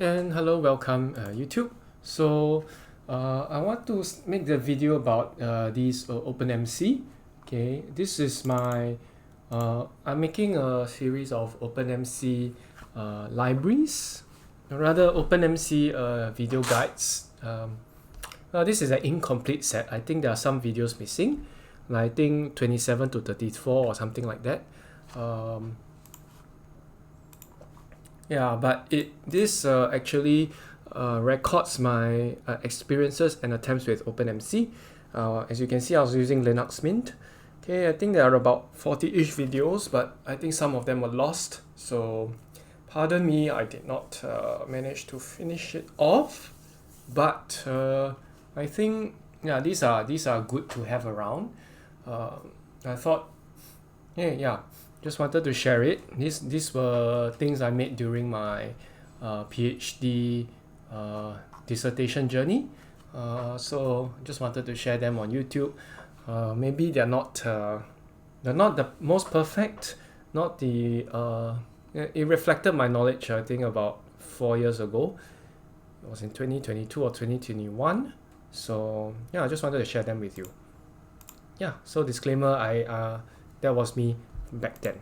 And hello, welcome YouTube. So I want to make the video about this OpenMC. Okay, this is my I'm making a series of OpenMC libraries, rather OpenMC video guides. This is an incomplete set. I think there are some videos missing, like I think 27 to 34 or something like that. Yeah, but this actually records my experiences and attempts with OpenMC. As you can see, I was using Linux Mint. Okay, I think there are about 40-ish videos, but I think some of them were lost. So pardon me, I did not manage to finish it off. But I think these are good to have around. I thought, yeah. Just wanted to share it. These were things I made during my PhD dissertation journey. So just wanted to share them on YouTube. Maybe they're not the most perfect. Not the it reflected my knowledge. I think about 4 years ago. It was in 2022 or 2021. So yeah, I just wanted to share them with you. Yeah. So disclaimer. That was me back then.